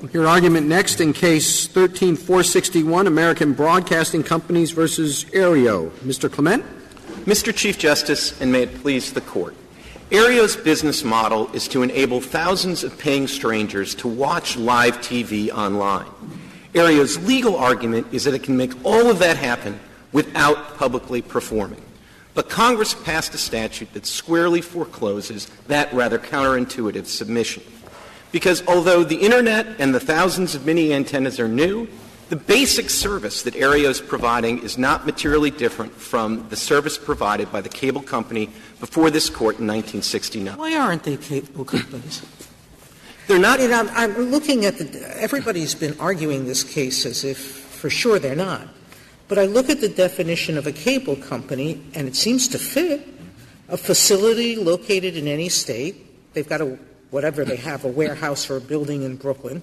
We'll hear argument next in Case 13-461, American Broadcasting Companies versus Aereo. Mr. Clement. Mr. Chief Justice, and may it please the Court, Aereo's business model is to enable thousands of paying strangers to watch live TV online. Aereo's legal argument is that it can make all of that happen without publicly performing. But Congress passed a statute that squarely forecloses that rather counterintuitive submission. Because although the Internet and the thousands of mini antennas are new, the basic service that Aereo is providing is not materially different from the service provided by the cable company before this Court in 1969. Why aren't they cable companies? They're not. I'm looking at everybody's been arguing this case as if for sure they're not. But I look at the definition of a cable company, and it seems to fit. A facility located in any state. They've got a warehouse or a building in Brooklyn.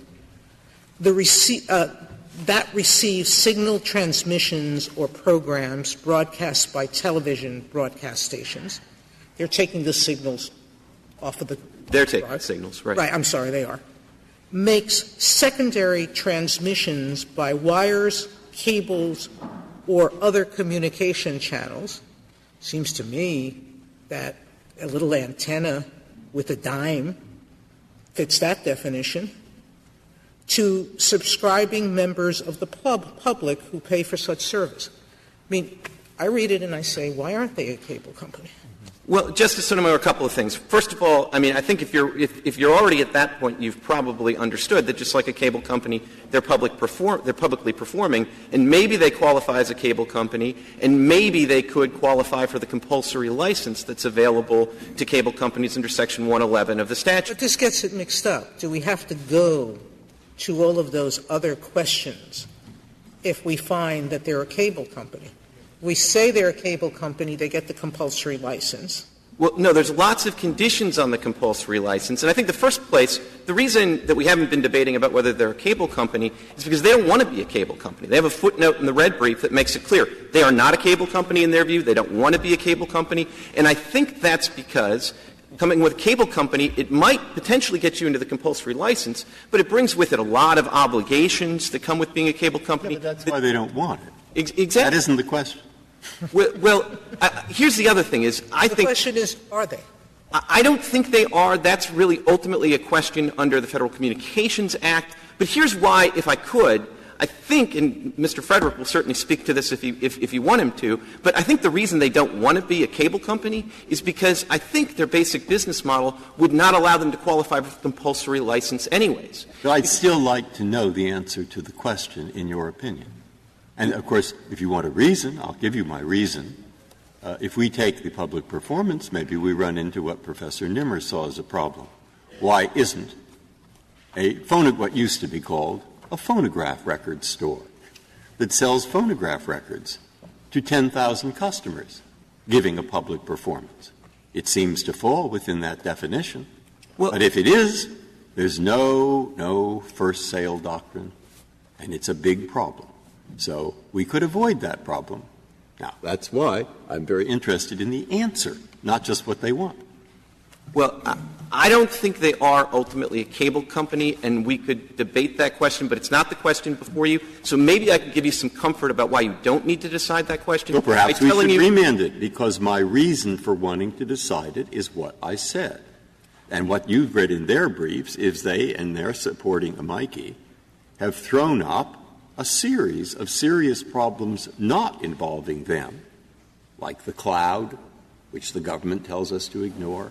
That receives signal transmissions or programs broadcast by television broadcast stations. They're taking the signals off of the — They're taking the signals, right. Right, I'm sorry, they are. Makes secondary transmissions by wires, cables, or other communication channels. Seems to me that a little antenna with a dime fits that definition. To subscribing members of the public who pay for such service. I mean, I read it and I say, why aren't they a cable company? Well, Justice Sotomayor, a couple of things. First of all, I mean, I think if you're already at that point, you've probably understood that just like a cable company, they're publicly performing, and maybe they qualify as a cable company, and maybe they could qualify for the compulsory license that's available to cable companies under Section 111 of the statute. But this gets it mixed up. Do we have to go to all of those other questions if we find that they're a cable company? We say they're a cable company, they get the compulsory license. Well, no, there's lots of conditions on the compulsory license. And I think the first place, the reason that we haven't been debating about whether they're a cable company is because they don't want to be a cable company. They have a footnote in the red brief that makes it clear. They are not a cable company in their view. They don't want to be a cable company. And I think that's because coming with a cable company, it might potentially get you into the compulsory license, but it brings with it a lot of obligations that come with being a cable company. Yeah, but that's why they don't want it. Exactly. That isn't the question. Well, here's the other thing is I think — The question is, are they? I don't think they are. That's really ultimately a question under the Federal Communications Act. But here's why, if I could, I think, and Mr. Frederick will certainly speak to this if you want him to, but I think the reason they don't want to be a cable company is because I think their basic business model would not allow them to qualify for the compulsory license anyways. But I'd still like to know the answer to the question, in your opinion. And, of course, if you want a reason, I'll give you my reason. If we take the public performance, maybe we run into what Professor Nimmer saw as a problem. Why isn't what used to be called a phonograph record store that sells phonograph records to 10,000 customers giving a public performance? It seems to fall within that definition. Well, but if it is, there's no first sale doctrine, and it's a big problem. So we could avoid that problem. Now, that's why I'm very interested in the answer, not just what they want. Well, I don't think they are ultimately a cable company, and we could debate that question, but it's not the question before you. So maybe I could give you some comfort about why you don't need to decide that question. So perhaps we should remand it, because my reason for wanting to decide it is what I said. And what you've read in their briefs is they, and they're supporting Mikey, have thrown up a series of serious problems not involving them, like the cloud, which the government tells us to ignore,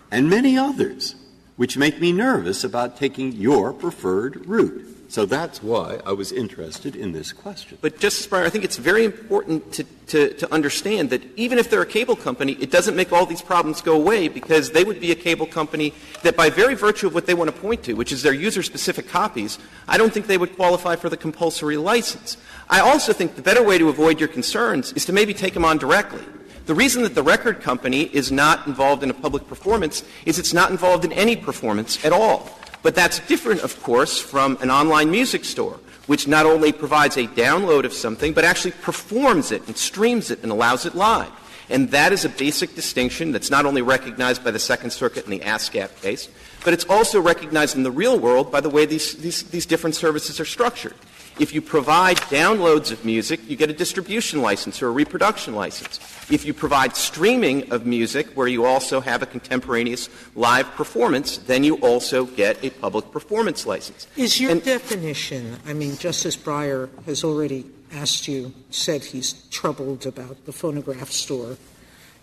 and many others, which make me nervous about taking your preferred route. So that's why I was interested in this question. But, Justice Breyer, I think it's very important to understand that even if they're a cable company, it doesn't make all these problems go away, because they would be a cable company that, by very virtue of what they want to point to, which is their user-specific copies, I don't think they would qualify for the compulsory license. I also think the better way to avoid your concerns is to maybe take them on directly. The reason that the record company is not involved in a public performance is it's not involved in any performance at all. But that's different, of course, from an online music store, which not only provides a download of something, but actually performs it and streams it and allows it live. And that is a basic distinction that's not only recognized by the Second Circuit in the ASCAP case, but it's also recognized in the real world by the way these different services are structured. If you provide downloads of music, you get a distribution license or a reproduction license. If you provide streaming of music where you also have a contemporaneous live performance, then you also get a public performance license. Is your definition, I mean, Justice Breyer has already asked you, said he's troubled about the phonograph store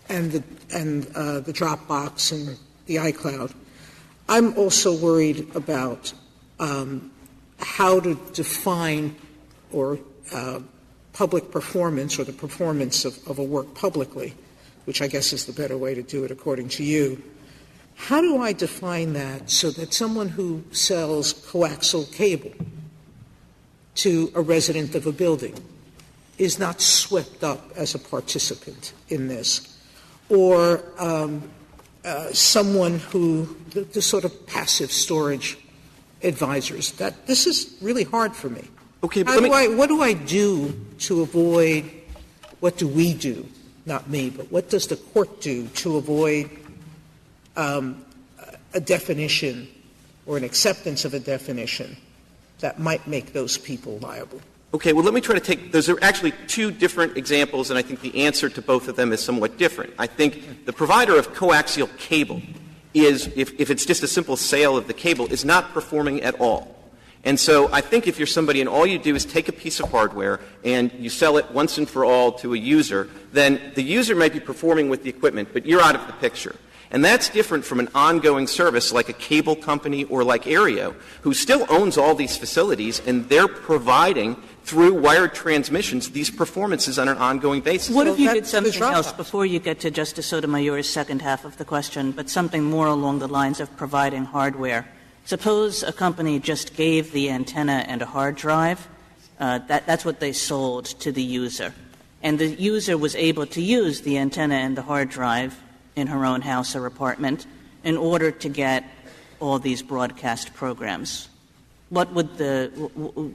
and the Dropbox and the iCloud. I'm also worried about how to define or public performance or the performance of a work publicly, which I guess is the better way to do it according to you. How do I define that so that someone who sells coaxial cable to a resident of a building is not swept up as a participant in this? Or someone who, the sort of passive storage advisors, that this is really hard for me. Okay, but what do I do to avoid, what do we do, not me, but what does the court do to avoid a definition or an acceptance of a definition that might make those people liable? Okay, well, let me try to take — those are actually two different examples, and I think the answer to both of them is somewhat different. I think the provider of coaxial cable is, if it's just a simple sale of the cable, is not performing at all. And so I think if you're somebody and all you do is take a piece of hardware and you sell it once and for all to a user, then the user might be performing with the equipment, but you're out of the picture. And that's different from an ongoing service like a cable company or like Aereo, who still owns all these facilities, and they're providing through wired transmissions these performances on an ongoing basis. What if you did something else before you get to Justice Sotomayor's second half of the question, but something more along the lines of providing hardware? Suppose a company just gave the antenna and a hard drive. That's what they sold to the user. And the user was able to use the antenna and the hard drive in her own house or apartment in order to get all these broadcast programs. What would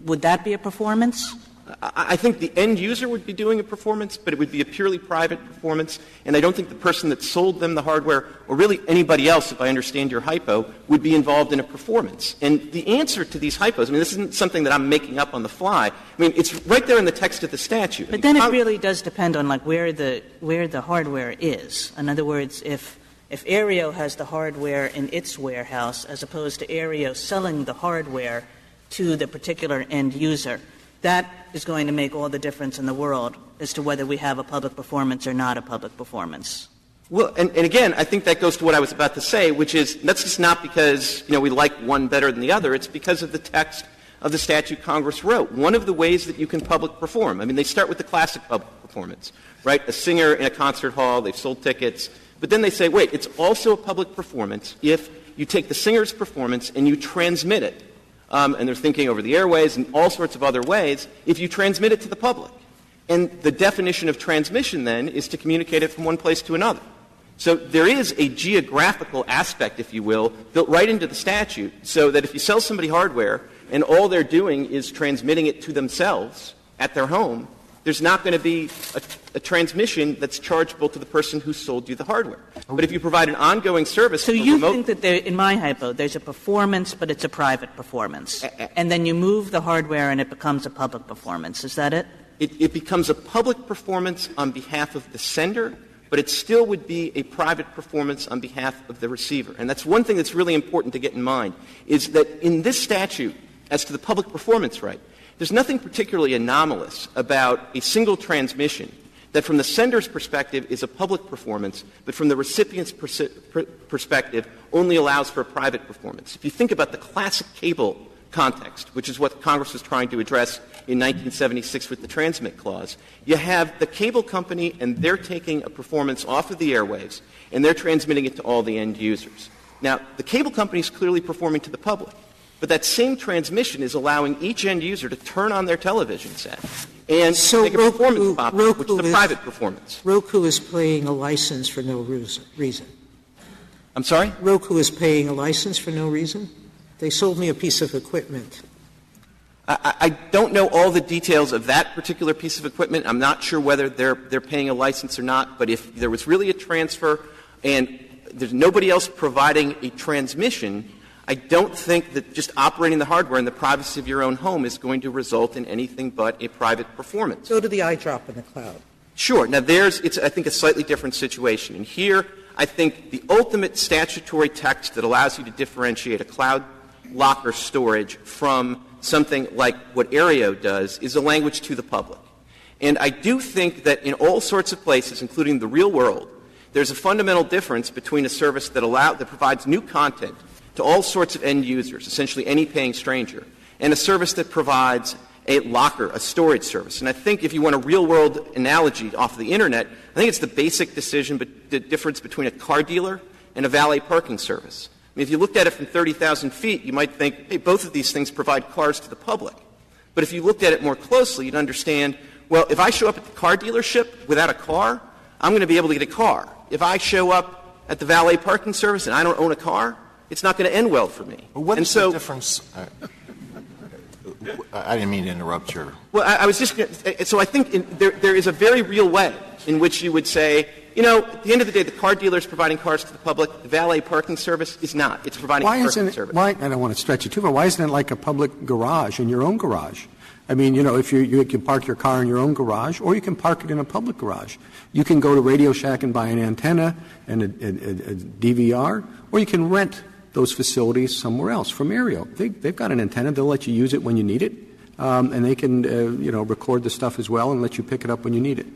would that be a performance? I think the end user would be doing a performance, but it would be a purely private performance, and I don't think the person that sold them the hardware, or really anybody else, if I understand your hypo, would be involved in a performance. And the answer to these hypos, I mean, this isn't something that I'm making up on the fly. I mean, it's right there in the text of the statute. But then it really does depend on, like, where the hardware is. In other words, if Aereo has the hardware in its warehouse as opposed to Aereo selling the hardware to the particular end user, that is going to make all the difference in the world as to whether we have a public performance or not a public performance. Well, and again, I think that goes to what I was about to say, which is that's just not because, we like one better than the other. It's because of the text of the statute Congress wrote. One of the ways that you can public perform, I mean, they start with the classic public performance, right? A singer in a concert hall, they've sold tickets. But then they say, wait, it's also a public performance if you take the singer's performance and you transmit it. And they're thinking over the airways and all sorts of other ways, if you transmit it to the public. And the definition of transmission, then, is to communicate it from one place to another. So there is a geographical aspect, if you will, built right into the statute, so that if you sell somebody hardware and all they're doing is transmitting it to themselves at their home, there's not going to be a transmission that's chargeable to the person who sold you the hardware. But if you provide an ongoing service — So you think that in my hypo, there's a performance, but it's a private performance. And then you move the hardware and it becomes a public performance. Is that it? It becomes a public performance on behalf of the sender, but it still would be a private performance on behalf of the receiver. And that's one thing that's really important to get in mind, is that in this statute, as to the public performance right, there's nothing particularly anomalous about a single transmission that from the sender's perspective is a public performance, but from the recipient's perspective only allows for a private performance. If you think about the classic cable context, which is what Congress was trying to address in 1976 with the Transmit Clause, you have the cable company and they're taking a performance off of the airwaves and they're transmitting it to all the end users. Now, the cable company is clearly performing to the public. But that same transmission is allowing each end user to turn on their television set and make a performance pop, which is a private performance. Roku is paying a license for no reason. I'm sorry? Roku is paying a license for no reason? They sold me a piece of equipment. I don't know all the details of that particular piece of equipment. I'm not sure whether they're paying a license or not, but if there was really a transfer and there's nobody else providing a transmission, I don't think that just operating the hardware in the privacy of your own home is going to result in anything but a private performance. Go to the iDrop in the cloud. Sure. Now, it's, I think, a slightly different situation. And here, I think the ultimate statutory text that allows you to differentiate a cloud locker storage from something like what Aereo does is a language to the public. And I do think that in all sorts of places, including the real world, there's a fundamental difference between a service that provides new content to all sorts of end users, essentially any paying stranger, and a service that provides a locker, a storage service. And I think if you want a real-world analogy off of the Internet, I think it's the basic the difference between a car dealer and a valet parking service. I mean, if you looked at it from 30,000 feet, you might think, hey, both of these things provide cars to the public. But if you looked at it more closely, you'd understand, well, if I show up at the car dealership without a car, I'm going to be able to get a car. If I show up at the valet parking service and I don't own a car, it's not going to end well for me. Well, what is the difference? I didn't mean to interrupt your. Well, I was just so I think there is a very real way in which you would say, at the end of the day, the car dealer is providing cars to the public. The valet parking service is not. It's providing a parking service. I don't want to stretch it too far. Why isn't it like a public garage in your own garage? I mean, if you can park your car in your own garage, or you can park it in a public garage. You can go to Radio Shack and buy an antenna and a DVR, or you can rent those facilities somewhere else from Aereo. They've got an antenna. They'll let you use it when you need it, and they can, record the stuff as well and let you pick it up when you need it.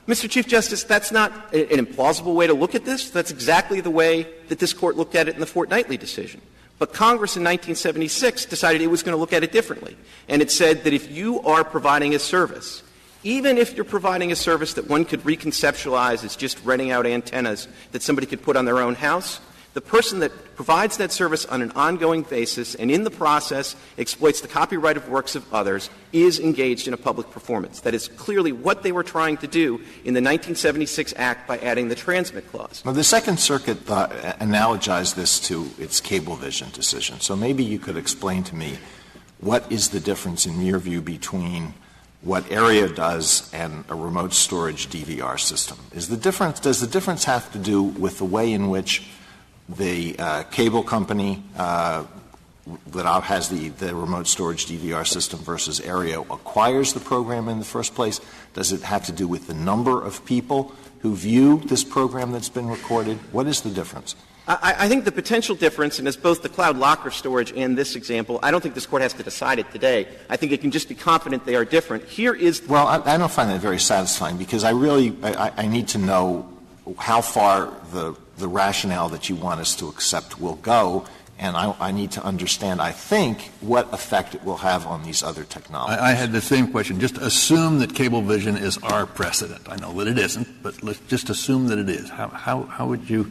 Mr. Chief Justice, that's not an implausible way to look at this. That's exactly the way that this Court looked at it in the fortnightly decision. But Congress in 1976 decided it was going to look at it differently. And it said that if you are providing a service, even if you're providing a service that one could reconceptualize as just renting out antennas that somebody could put on their own house, the person that provides that service on an ongoing basis and in the process exploits the copyright of works of others is engaged in a public performance. That is clearly what they were trying to do in the 1976 Act by adding the transmit clause. Well, the Second Circuit analogized this to its Cablevision decision. So maybe you could explain to me what is the difference in your view between what Aereo does and a remote storage DVR system. Does the difference have to do with the way in which the cable company that has the remote storage DVR system versus Aereo acquires the program in the first place? Does it have to do with the number of people who view this program that's been recorded? What is the difference? I think the potential difference, and as both the cloud locker storage and this example, I don't think this Court has to decide it today. I think it can just be confident they are different. Here is — Well, I don't find that very satisfying because I need to know how far the rationale that you want us to accept will go, and I need to understand, I think, what effect it will have on these other technologies. I had the same question. Just assume that Cablevision is our precedent. I know that it isn't, but let's just assume that it is. How would you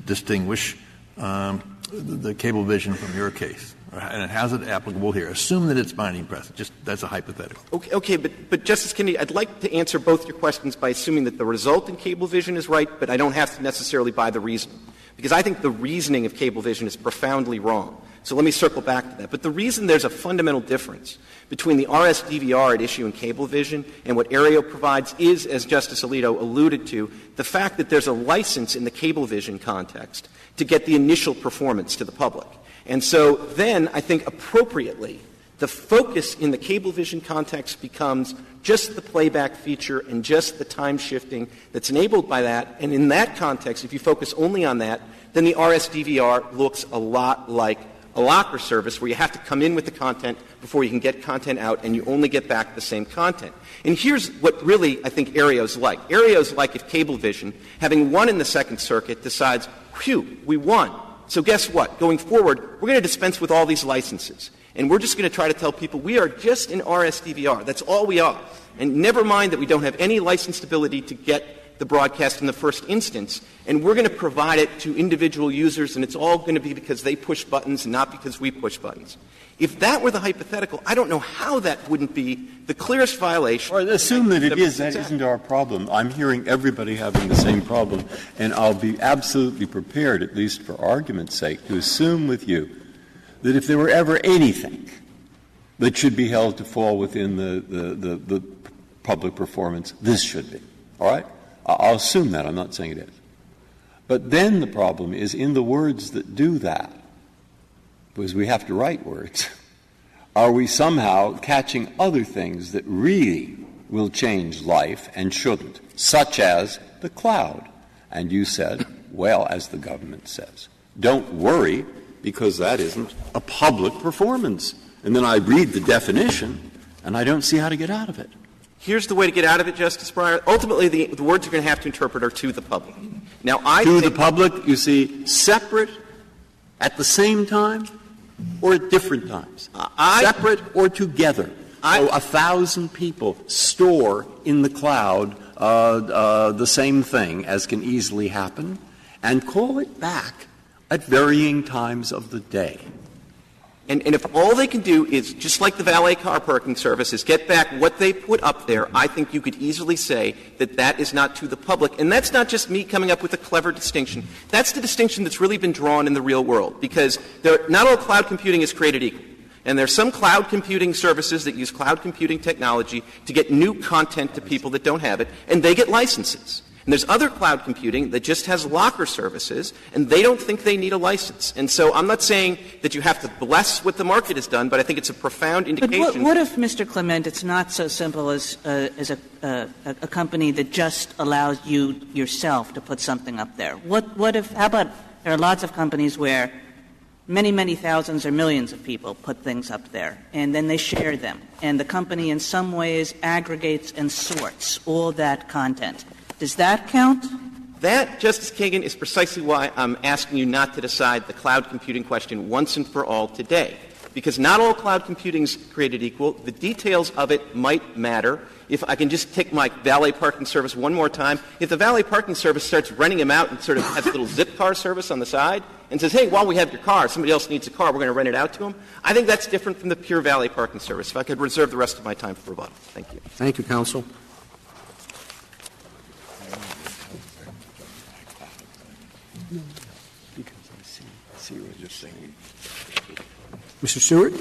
distinguish the Cablevision from your case? And how's it applicable here? Assume that it's binding precedent. Just that's a hypothetical. Okay, but Justice Kennedy, I'd like to answer both your questions by assuming that the result in Cablevision is right, but I don't have to necessarily buy the reasoning. Because I think the reasoning of Cablevision is profoundly wrong. So let me circle back to that. But the reason there's a fundamental difference between the RS-DVR at issue in Cablevision and what Aereo provides is, as Justice Alito alluded to, the fact that there's a license in the Cablevision context to get the initial performance to the public. And so then I think appropriately the focus in the Cablevision context becomes just the playback feature and just the time shifting that's enabled by that. And in that context, if you focus only on that, then the RS-DVR looks a lot like a locker service where you have to come in with the content before you can get content out and you only get back the same content. And here's what really I think Aereo's like. Aereo's like if Cablevision, having won in the Second Circuit, decides, whew, we won. So guess what? Going forward, we're going to dispense with all these licenses. And we're just going to try to tell people we are just an RS-DVR. That's all we are. And never mind that we don't have any licensed ability to get the broadcast in the first instance. And we're going to provide it to individual users, and it's all going to be because they push buttons and not because we push buttons. If that were the hypothetical, I don't know how that wouldn't be the clearest violation. Or assume that it is. That isn't our problem. I'm hearing everybody having the same problem, and I'll be absolutely prepared, at least for argument's sake, to assume with you that if there were ever anything that should be held to fall within the public performance, this should be. All right? I'll assume that. I'm not saying it is. But then the problem is in the words that do that, because we have to write words, are we somehow catching other things that really will change life and shouldn't, such as the cloud? And you said, well, as the government says, don't worry, because that isn't a public performance. And then I read the definition, and I don't see how to get out of it. Here's the way to get out of it, Justice Breyer. Ultimately, the words you're going to have to interpret are to the public. Now, to the public, you see, separate at the same time or at different times? Separate or together? So 1,000 people store in the cloud the same thing, as can easily happen, and call it back at varying times of the day. And if all they can do is, just like the valet car parking service, is get back what they put up there, I think you could easily say that that is not to the public. And that's not just me coming up with a clever distinction. That's the distinction that's really been drawn in the real world, because not all cloud computing is created equal. And there are some cloud computing services that use cloud computing technology to get new content to people that don't have it, and they get licenses. And there's other cloud computing that just has locker services, and they don't think they need a license. And so I'm not saying that you have to bless what the market has done, but I think it's a profound indication. But what if, Mr. Clement, it's not so simple as a company that just allows you yourself to put something up there? What if — how about there are lots of companies where many, many thousands or millions of people put things up there, and then they share them, and the company in some ways aggregates and sorts all that content. Does that count? That, Justice Kagan, is precisely why I'm asking you not to decide the cloud computing question once and for all today. Because not all cloud computing is created equal. The details of it might matter. If I can just take my valet parking service one more time, if the valet parking service starts renting them out and sort of has a little zip car service on the side and says, hey, while we have your car, somebody else needs a car, we're going to rent it out to them, I think that's different from the pure valet parking service. If I could reserve the rest of my time for rebuttal. Thank you. Thank you, counsel. Mr. Stewart?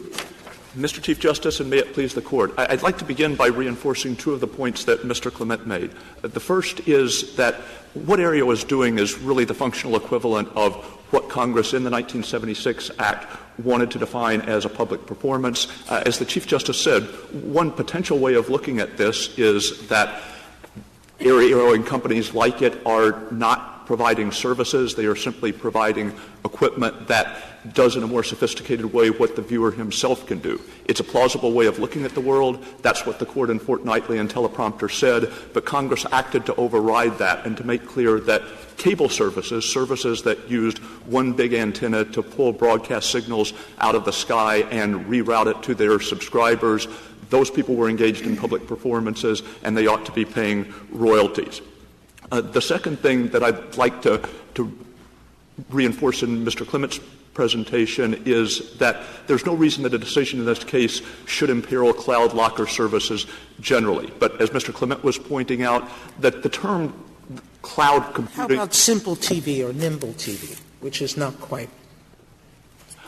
Mr. Chief Justice, and may it please the Court, I'd like to begin by reinforcing two of the points that Mr. Clement made. The first is that what Aereo is doing is really the functional equivalent of what Congress in the 1976 Act wanted to define as a public performance. As the Chief Justice said, one potential way of looking at this is that Aereo and companies like it are not providing services. They are simply providing equipment that does in a more sophisticated way what the viewer himself can do. It's a plausible way of looking at the world. That's what the Court in Fortnightly and Teleprompter said. But Congress acted to override that and to make clear that cable services that used one big antenna to pull broadcast signals out of the sky and reroute it to their subscribers, those people were engaged in public performances, and they ought to be paying royalties. The second thing that I'd like to reinforce in Mr. Clement's presentation is that there's no reason that a decision in this case should imperil cloud locker services generally. But as Mr. Clement was pointing out, that the term cloud computing — How about simple TV or nimble TV, which is not quite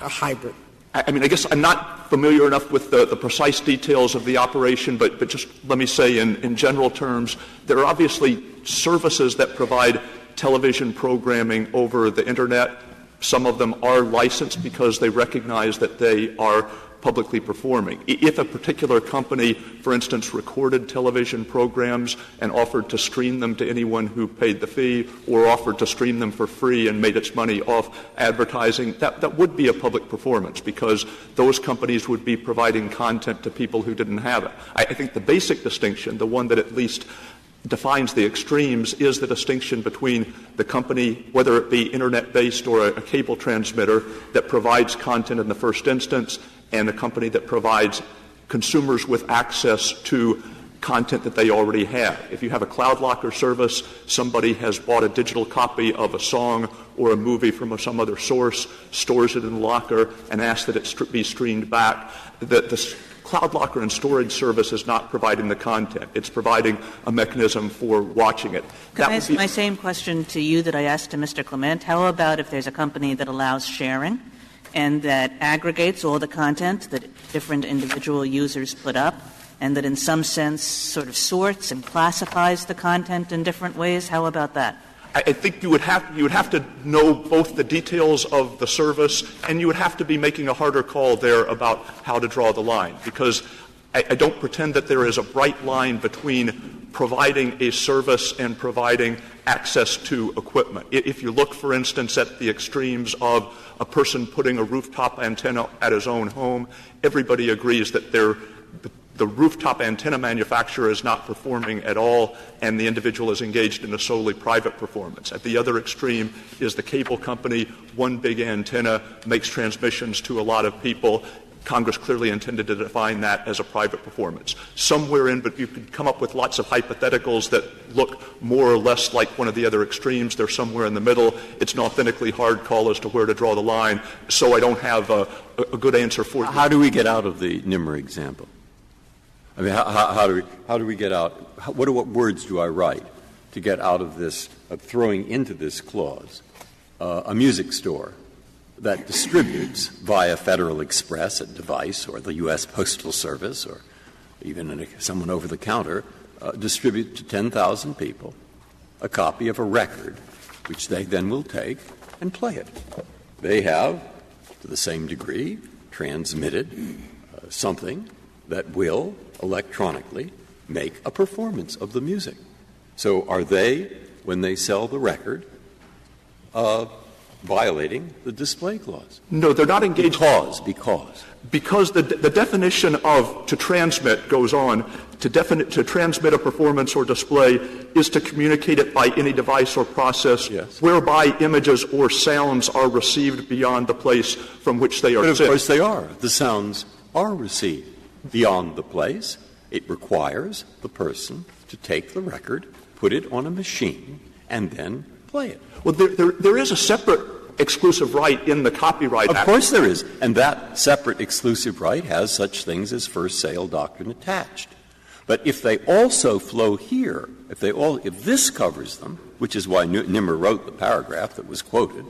a hybrid? I mean, I guess I'm not familiar enough with the precise details of the operation, but just let me say in general terms, there are obviously services that provide television programming over the Internet. Some of them are licensed because they recognize that they are publicly performing. If a particular company, for instance, recorded television programs and offered to stream them to anyone who paid the fee, or offered to stream them for free and made its money off advertising, that would be a public performance, because those companies would be providing content to people who didn't have it. I think the basic distinction, the one that at least defines the extremes, is the distinction between the company, whether it be Internet-based or a cable transmitter, that provides content in the first instance, and a company that provides consumers with access to content that they already have. If you have a cloud locker service, somebody has bought a digital copy of a song or a movie from some other source, stores it in the locker, and asks that it be streamed back. The cloud locker and storage service is not providing the content. It's providing a mechanism for watching it. Can I ask my same question to you that I asked to Mr. Clement? How about if there's a company that allows sharing, and that aggregates all the content that different individual users put up, and that in some sense sort of sorts and classifies the content in different ways? How about that? I think you would have to know both the details of the service, and you would have to be making a harder call there about how to draw the line, because I don't pretend that there is a bright line between providing a service and providing access to equipment. If you look, for instance, at the extremes of a person putting a rooftop antenna at his own home, everybody agrees that the rooftop antenna manufacturer is not performing at all, and the individual is engaged in a solely private performance. At the other extreme is the cable company. One big antenna makes transmissions to a lot of people. Congress clearly intended to define that as a private performance. Somewhere in, but you could come up with lots of hypotheticals that look more or less like one of the other extremes. They're somewhere in the middle. It's an authentically hard call as to where to draw the line, so I don't have a good answer for you. How do we get out of the Nimmer example? I mean, how do we get out? What words do I write to get out of this, throwing into this clause a music store that distributes via Federal Express, a device, or the U.S. Postal Service, or even someone over the counter, distribute to 10,000 people a copy of a record, which they then will take and play it. They have, to the same degree, transmitted something that will electronically make a performance of the music. So are they, when they sell the record, violating the display clause? No, they're not engaged. Because the definition of to transmit goes on. To transmit a performance or display is to communicate it by any device or process whereby images or sounds are received beyond the place from which they are sent. But of course they are. The sounds are received beyond the place. It requires the person to take the record, put it on a machine, and then play it. Well, there is a separate exclusive right in the Copyright Act. Of course there is. And that separate exclusive right has such things as first sale doctrine attached. But if they also flow here, if this covers them, which is why Nimmer wrote the paragraph that was quoted,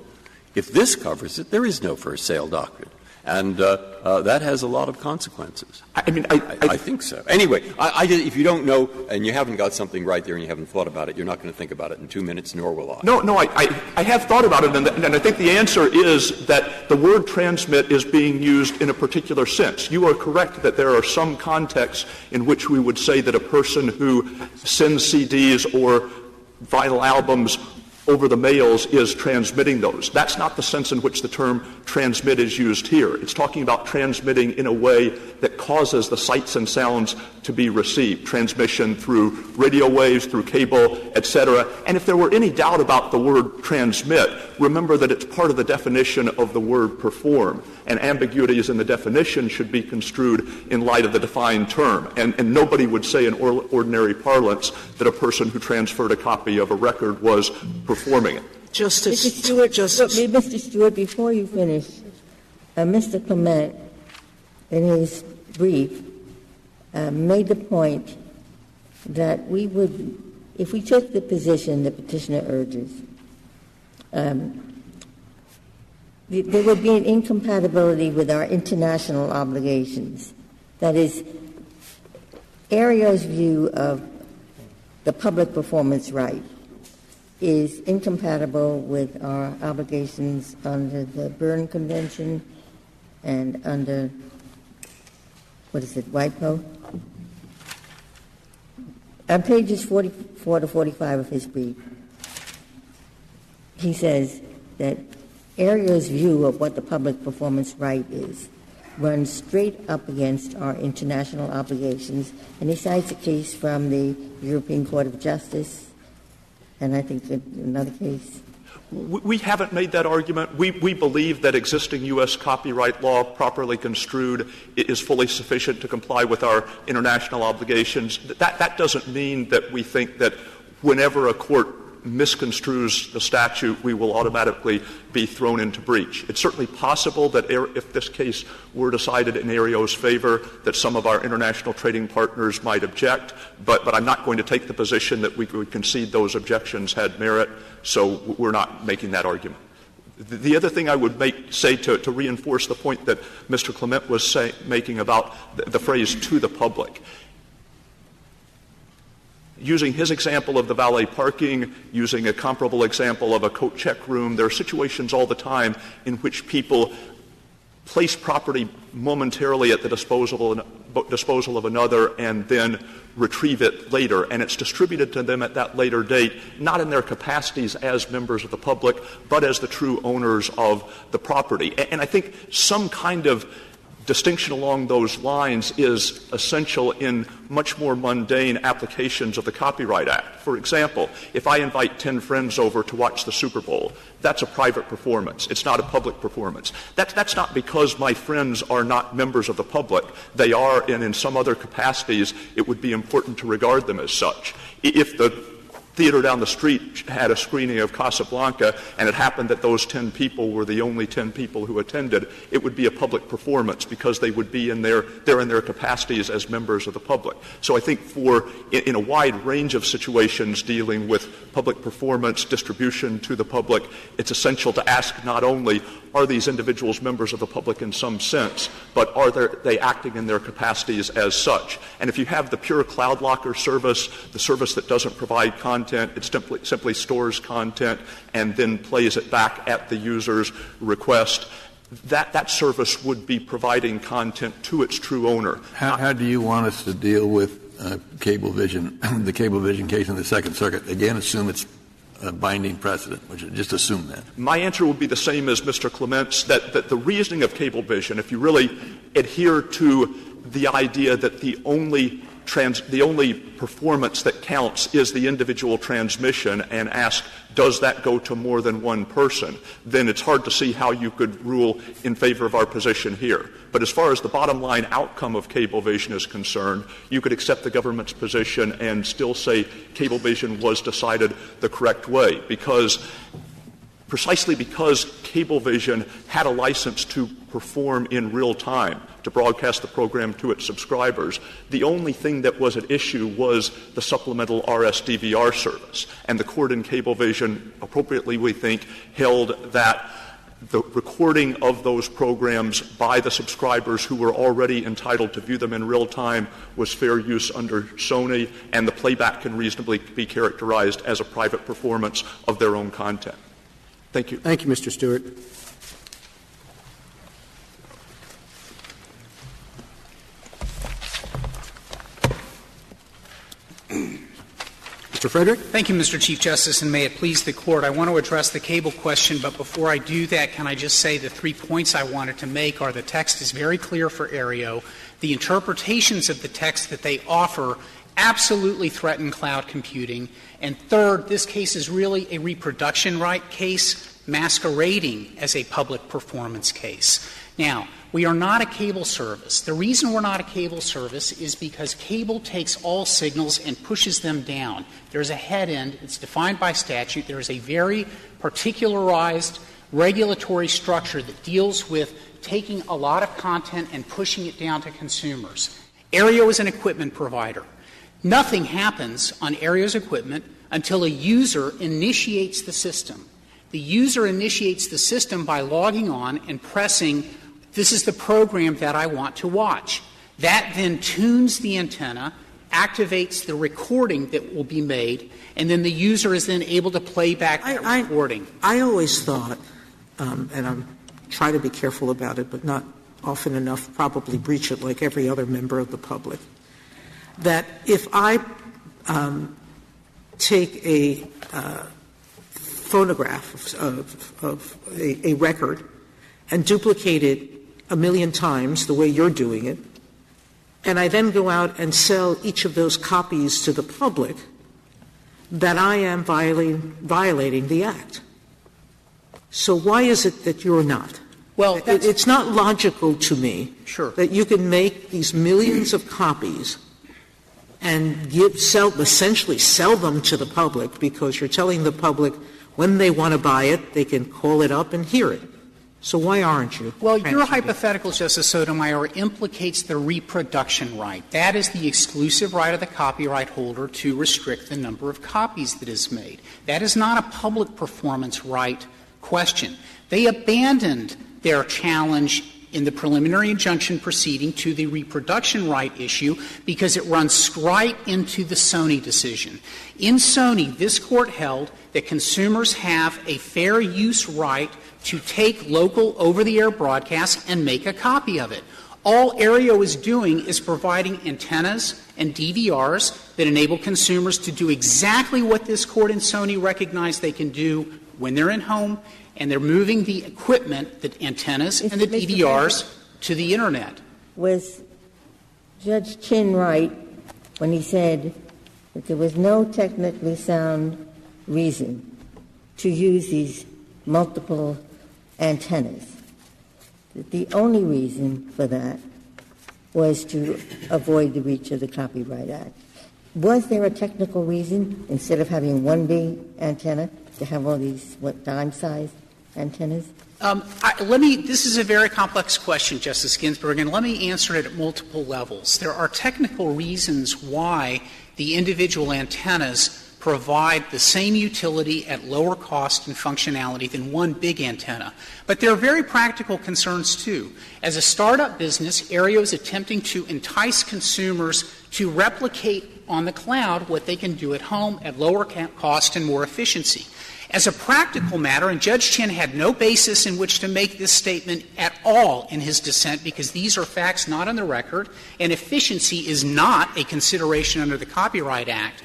if this covers it, there is no first sale doctrine. And that has a lot of consequences. I think so. Anyway, if you don't know and you haven't got something right there and you haven't thought about it, you're not going to think about it in 2 minutes, nor will I. No, I have thought about it, and I think the answer is that the word transmit is being used in a particular sense. You are correct that there are some contexts in which we would say that a person who sends CDs or vinyl albums over the mails is transmitting those. That's not the sense in which the term transmit is used here. It's talking about transmitting in a way that causes the sights and sounds to be received, transmission through radio waves, through cable, etc. And if there were any doubt about the word transmit, remember that it's part of the definition of the word perform, and ambiguities in the definition should be construed in light of the defined term. And nobody would say in ordinary parlance that a person who transferred a copy of a record was performing it. Mr. Stewart, before you finish, Mr. Clement, in his brief, made the point that we would, if we took the position the petitioner urges, there would be an incompatibility with our international obligations. That is, Aereo's view of the public performance right is incompatible with our obligations under the Berne Convention and under, WIPO? On pages 44 to 45 of his brief, he says that Aereo's view of what the public performance right is runs straight up against our international obligations, and he cites a case from the European Court of Justice, and I think another case. We haven't made that argument. We believe that existing U.S. copyright law, properly construed, is fully sufficient to comply with our international obligations. That doesn't mean that we think that whenever a court misconstrues the statute, we will automatically be thrown into breach. It's certainly possible that if this case were decided in Aereo's favor, that some of our international trading partners might object, but I'm not going to take the position that we would concede those objections had merit, so we're not making that argument. The other thing I would say to reinforce the point that Mr. Clement was making about the phrase "to the public," using his example of the valet parking, using a comparable example of a coat check room, there are situations all the time in which people place property momentarily at the disposal of another and then retrieve it later, and it's distributed to them at that later date, not in their capacities as members of the public, but as the true owners of the property. And I think some kind of distinction along those lines is essential in much more mundane applications of the Copyright Act. For example, if I invite 10 friends over to watch the Super Bowl, that's a private performance. It's not a public performance. That's not because my friends are not members of the public. They are, and in some other capacities, it would be important to regard them as such. If the theater down the street had a screening of Casablanca and it happened that those 10 people were the only 10 people who attended, it would be a public performance because they would be in their capacities as members of the public. So I think in a wide range of situations dealing with public performance, distribution to the public, it's essential to ask not only are these individuals members of the public in some sense, but are they acting in their capacities as such? And if you have the pure cloud locker service, the service that doesn't provide content, it simply stores content and then plays it back at the user's request, that service would be providing content to its true owner. How do you want us to deal with Cablevision, the Cablevision case in the Second Circuit? Again, assume it's a binding precedent. Just assume that. My answer would be the same as Mr. Clement's, that the reasoning of Cablevision, if you really adhere to the idea that the only performance that counts is the individual transmission and ask, does that go to more than one person, then it's hard to see how you could rule in favor of our position here. But as far as the bottom line outcome of Cablevision is concerned, you could accept the government's position and still say Cablevision was decided the correct way, precisely because Cablevision had a license to perform in real time, to broadcast the program to its subscribers. The only thing that was at issue was the supplemental RS-DVR service. And the court in Cablevision, appropriately we think, held that the recording of those programs by the subscribers who were already entitled to view them in real time was fair use under Sony, and the playback can reasonably be characterized as a private performance of their own content. Thank you. Thank you, Mr. Stewart. Mr. Frederick? Thank you, Mr. Chief Justice, and may it please the Court. I want to address the cable question, but before I do that, can I just say the 3 points I wanted to make are the text is very clear for Aereo. The interpretations of the text that they offer absolutely threaten cloud computing. And third, this case is really a reproduction right case masquerading as a public performance case. Now, we are not a cable service. The reason we're not a cable service is because cable takes all signals and pushes them down. There's a head end. It's defined by statute. There is a very particularized regulatory structure that deals with taking a lot of content and pushing it down to consumers. Aereo is an equipment provider. Nothing happens on Aereo's equipment until a user initiates the system. The user initiates the system by logging on and pressing, this is the program that I want to watch. That then tunes the antenna, activates the recording that will be made, and then the user is then able to play back that recording. I always thought, and I'm trying to be careful about it, but not often enough, probably breach it like every other member of the public, that if I take a phonograph of a record and duplicate it 1,000,000 times the way you're doing it, and I then go out and sell each of those copies to the public, that I am violating the Act. So why is it that you're not? Well, it's not logical to me that you can make these millions of copies and essentially sell them to the public because you're telling the public when they want to buy it, they can call it up and hear it. So why aren't you? Well, your hypothetical, Justice Sotomayor, implicates the reproduction right. That is the exclusive right of the copyright holder to restrict the number of copies that is made. That is not a public performance right question. They abandoned their challenge in the preliminary injunction proceeding to the reproduction right issue because it runs right into the Sony decision. In Sony, this Court held that consumers have a fair use right to take local over-the-air broadcasts and make a copy of it. All Aereo is doing is providing antennas and DVRs that enable consumers to do exactly what this Court in Sony recognized they can do when they're in home, and they're moving the equipment, the antennas and the DVRs, to the Internet. Was Judge Chin right when he said that there was no technically sound reason to use these multiple antennas? That the only reason for that was to avoid the reach of the Copyright Act. Was there a technical reason, instead of having one big antenna, to have all these, dime-sized antennas? This is a very complex question, Justice Ginsburg, and let me answer it at multiple levels. There are technical reasons why the individual antennas provide the same utility at lower cost and functionality than one big antenna. But there are very practical concerns, too. As a startup business, Aereo is attempting to entice consumers to replicate on the cloud what they can do at home at lower cost and more efficiency. As a practical matter, and Judge Chin had no basis in which to make this statement at all in his dissent, because these are facts not on the record, and efficiency is not a consideration under the Copyright Act.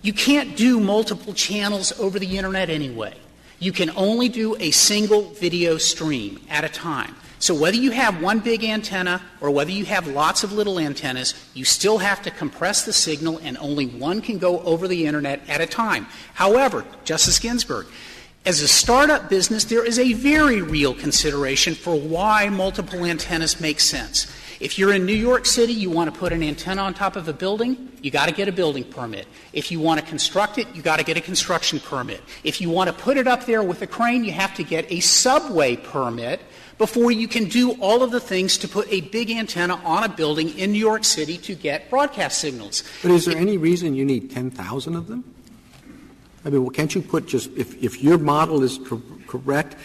You can't do multiple channels over the Internet anyway. You can only do a single video stream at a time. So whether you have one big antenna or whether you have lots of little antennas, you still have to compress the signal, and only one can go over the Internet at a time. However, Justice Ginsburg, as a startup business, there is a very real consideration for why multiple antennas make sense. If you're in New York City, you want to put an antenna on top of a building, you got to get a building permit. If you want to construct it, you got to get a construction permit. If you want to put it up there with a crane, you have to get a subway permit before you can do all of the things to put a big antenna on a building in New York City to get broadcast signals. But is there any reason you need 10,000 of them? I mean, can't you put just if your model is correct,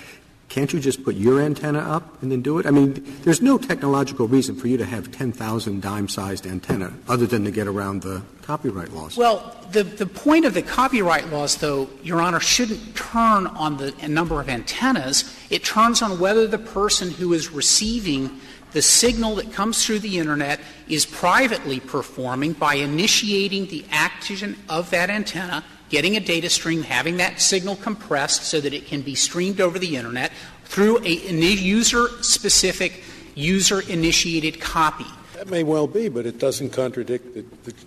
can't you just put your antenna up and then do it? I mean, there's no technological reason for you to have 10,000 dime-sized antenna other than to get around the copyright laws. Well, the point of the copyright laws, though, Your Honor, shouldn't turn on the number of antennas. It turns on whether the person who is receiving the signal that comes through the Internet is privately performing by initiating the action of that antenna, getting a data stream, having that signal compressed so that it can be streamed over the Internet through a user-specific, user-initiated copy. That may well be, but it doesn't contradict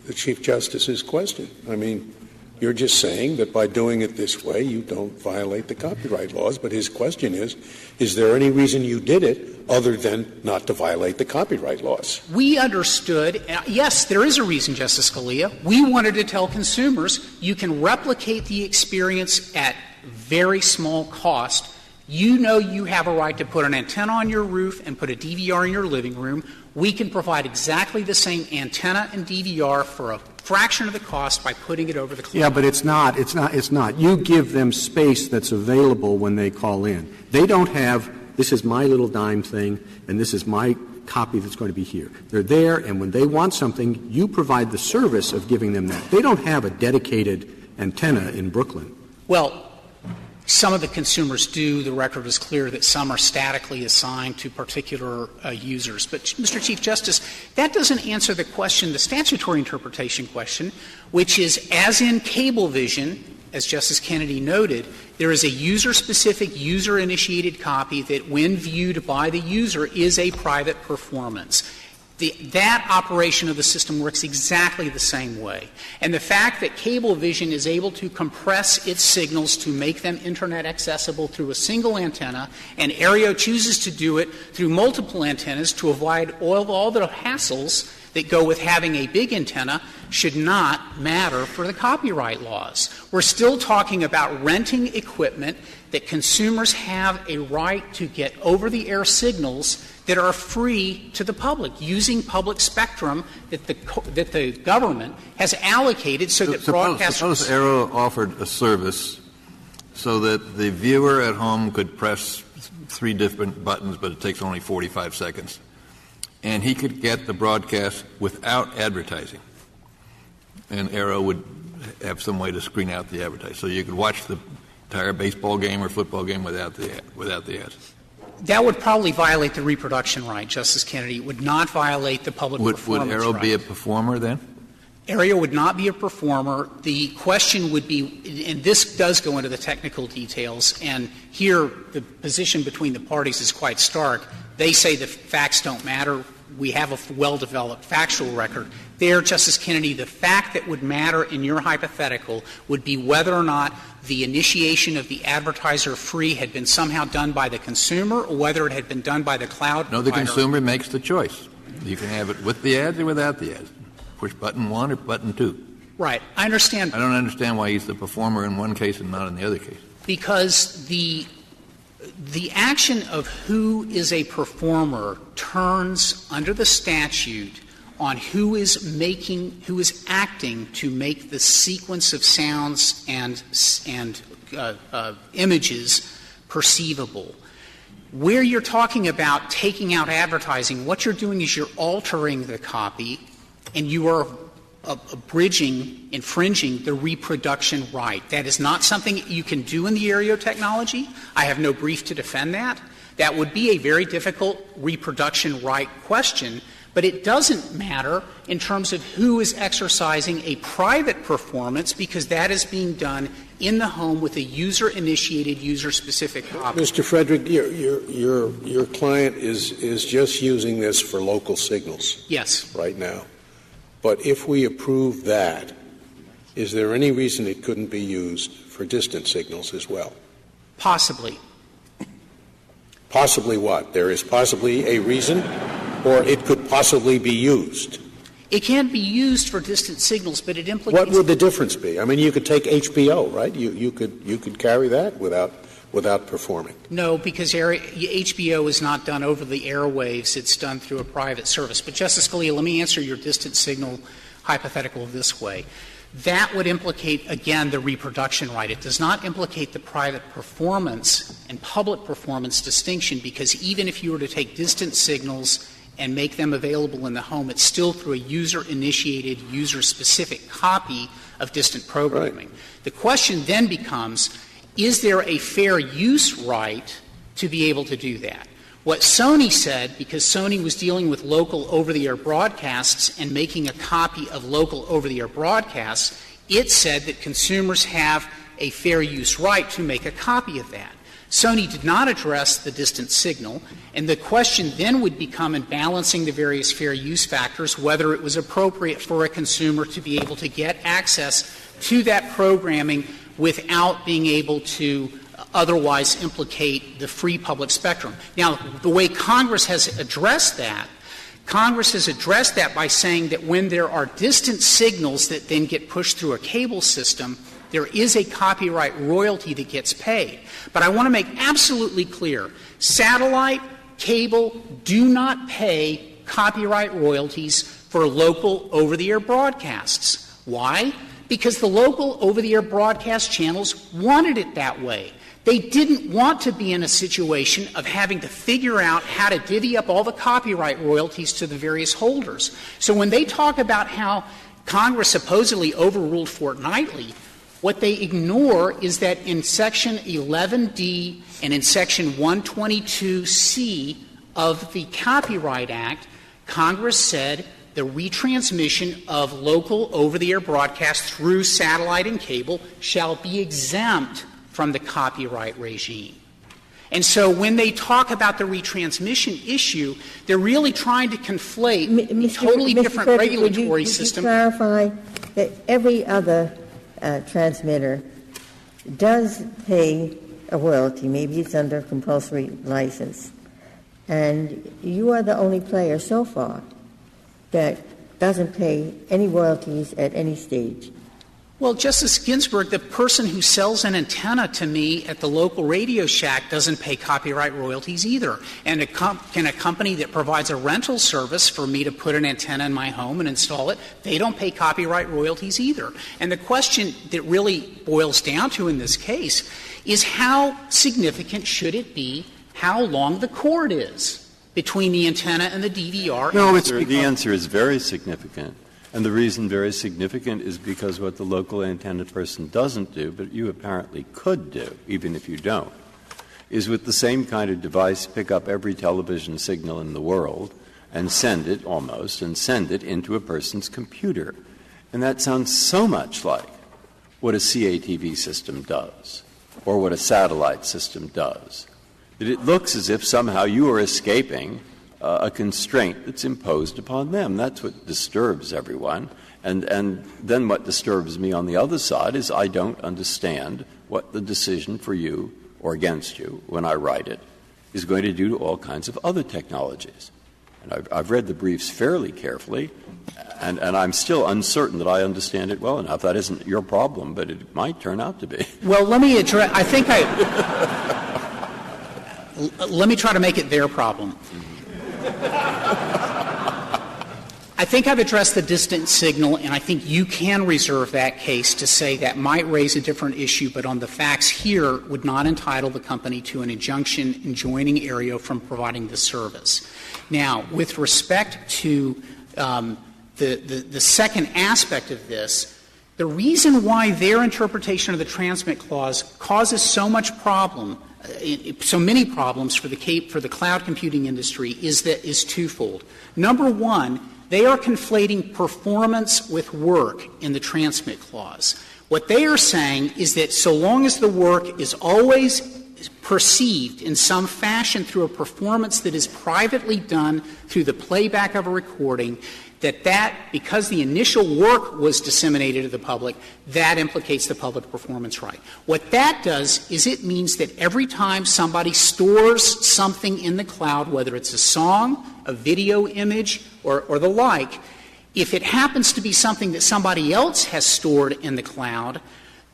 the Chief Justice's question. I mean, you're just saying that by doing it this way, you don't violate the copyright laws, but his question is there any reason you did it other than not to violate the copyright laws? We understood, yes, there is a reason, Justice Scalia. We wanted to tell consumers you can replicate the experience at very small cost. You know you have a right to put an antenna on your roof and put a DVR in your living room. We can provide exactly the same antenna and DVR for a fraction of the cost by putting it over the cloud. Yeah, but it's not. You give them space that's available when they call in. They don't have, this is my little dime thing, and this is my copy that's going to be here. They're there, and when they want something, you provide the service of giving them that. They don't have a dedicated antenna in Brooklyn. Well, some of the consumers do. The record is clear that some are statically assigned to particular users. But, Mr. Chief Justice, that doesn't answer the question, the statutory interpretation question, which is, as in Cablevision, as Justice Kennedy noted, there is a user-specific, user-initiated copy that, when viewed by the user, is a private performance. That operation of the system works exactly the same way. And the fact that Cablevision is able to compress its signals to make them Internet accessible through a single antenna, and Aereo chooses to do it through multiple antennas to avoid all the hassles that go with having a big antenna, should not matter for the copyright laws. We're still talking about renting equipment that consumers have a right to get over-the-air signals that are free to the public, using public spectrum that the government has allocated so that broadcasters... Suppose Aereo offered a service so that the viewer at home could press 3 different buttons, but it takes only 45 seconds. And he could get the broadcast without advertising. And Aereo would have some way to screen out the advertising. So you could watch the entire baseball game or football game without the ads. That would probably violate the reproduction right, Justice Kennedy. It would not violate the public performance right. Would Aereo be a performer then? Aereo would not be a performer. The question would be, and this does go into the technical details, and here the position between the parties is quite stark. They say the facts don't matter. We have a well-developed factual record. There, Justice Kennedy, the fact that would matter in your hypothetical would be whether or not the initiation of the advertiser free had been somehow done by the consumer or whether it had been done by the cloud provider. No, the consumer makes the choice. You can have it with the ads or without the ads. Push button 1 or button 2. Right. I understand. I don't understand why he's the performer in one case and not in the other case. Because the action of who is a performer turns under the statute on who is acting to make the sequence of sounds and images perceivable. Where you're talking about taking out advertising, what you're doing is you're altering the copy and you are infringing the reproduction right. That is not something you can do in the Aereo technology. I have no brief to defend that. That would be a very difficult reproduction right question, but it doesn't matter in terms of who is exercising a private performance because that is being done in the home with a user-initiated, user-specific copy. Mr. Frederick, your client is just using this for local signals. Yes. Right now. But if we approve that, is there any reason it couldn't be used for distant signals as well? Possibly. Possibly what? There is possibly a reason, or it could possibly be used? It can be used for distant signals, but it implicates... What would the difference be? I mean, you could take HBO, right? You could carry that without performing. No, because HBO is not done over the airwaves. It's done through a private service. But, Justice Scalia, let me answer your distant signal hypothetical this way. That would implicate, again, the reproduction right. It does not implicate the private performance and public performance distinction because even if you were to take distant signals and make them available in the home, it's still through a user-initiated, user-specific copy of distant programming. Right. The question then becomes, is there a fair use right to be able to do that? What Sony said, because Sony was dealing with local over-the-air broadcasts and making a copy of local over-the-air broadcasts, it said that consumers have a fair use right to make a copy of that. Sony did not address the distant signal, and the question then would become in balancing the various fair use factors whether it was appropriate for a consumer to be able to get access to that programming without being able to otherwise implicate the free public spectrum. Now, the way Congress has addressed that by saying that when there are distant signals that then get pushed through a cable system, there is a copyright royalty that gets paid. But I want to make absolutely clear, satellite, cable do not pay copyright royalties for local over-the-air broadcasts. Why? Because the local over-the-air broadcast channels wanted it that way. They didn't want to be in a situation of having to figure out how to divvy up all the copyright royalties to the various holders. So when they talk about how Congress supposedly overruled fortnightly, what they ignore is that in Section 11D and in Section 122C of the Copyright Act, Congress said the retransmission of local over-the-air broadcast through satellite and cable shall be exempt from the copyright regime. And so when they talk about the retransmission issue, they're really trying to conflate a totally different regulatory system. Would you clarify that every other transmitter does pay a royalty? Maybe it's under compulsory license. And you are the only player so far that doesn't pay any royalties at any stage. Well, Justice Ginsburg, the person who sells an antenna to me at the local Radio Shack doesn't pay copyright royalties either. And can a company that provides a rental service for me to put an antenna in my home and install it, they don't pay copyright royalties either. And the question that really boils down to in this case is how significant should it be how long the cord is between the antenna and the DVR. No, the answer is very significant. And the reason very significant is because what the local antenna person doesn't do, but you apparently could do, even if you don't, is with the same kind of device pick up every television signal in the world and send it into a person's computer. And that sounds so much like what a CATV system does or what a satellite system does, that it looks as if somehow you are escaping a constraint that's imposed upon them. That's what disturbs everyone. And then what disturbs me on the other side is I don't understand what the decision for you or against you when I write it is going to do to all kinds of other technologies. And I've read the briefs fairly carefully, and I'm still uncertain that I understand it well enough. That isn't your problem, but it might turn out to be. Well, let me address let me try to make it their problem. I think I've addressed the distant signal, and I think you can reserve that case to say that might raise a different issue, but on the facts here would not entitle the company to an injunction enjoining Aereo from providing the service. Now, with respect to the second aspect of this, the reason why their interpretation of the transmit clause causes so many problems for the cloud computing industry is twofold. Number one, they are conflating performance with work in the transmit clause. What they are saying is that so long as the work is always perceived in some fashion through a performance that is privately done through the playback of a recording, that because the initial work was disseminated to the public, that implicates the public performance right. What that does is it means that every time somebody stores something in the cloud, whether it's a song, a video image, or the like, if it happens to be something that somebody else has stored in the cloud,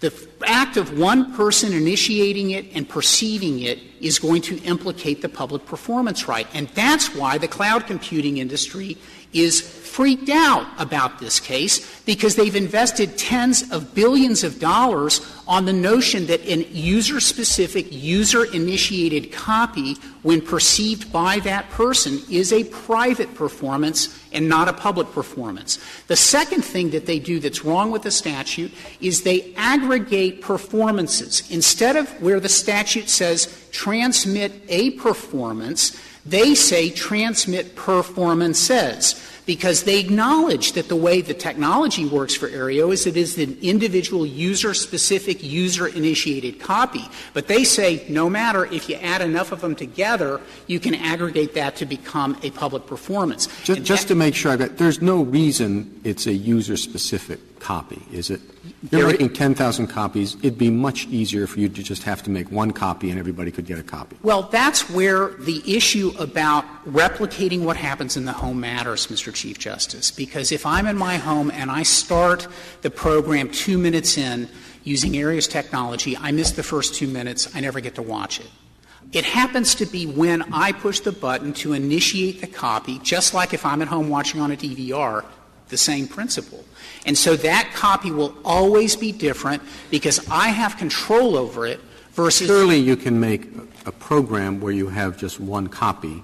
the act of one person initiating it and perceiving it is going to implicate the public performance right. And that's why the cloud computing industry is freaked out about this case, because they've invested tens of billions of dollars on the notion that an user-specific, user-initiated copy, when perceived by that person, is a private performance and not a public performance. The second thing that they do that's wrong with the statute is they aggregate performances. Instead of where the statute says transmit a performance, they say transmit performances, because they acknowledge that the way the technology works for Aereo is it is an individual user-specific, user-initiated copy. But they say no matter if you add enough of them together, you can aggregate that to become a public performance. Just to make sure, there's no reason it's a user-specific copy, is it? You're making 10,000 copies. It'd be much easier for you to just have to make one copy and everybody could get a copy. Well, that's where the issue about replicating what happens in the home matters, Mr. Chief Justice, because if I'm in my home and I start the program 2 minutes in using Aereo's technology, I miss the first 2 minutes, I never get to watch it. It happens to be when I push the button to initiate the copy, just like if I'm at home watching on a DVR, the same principle. And so that copy will always be different because I have control over it versus — Surely you can make a program where you have just one copy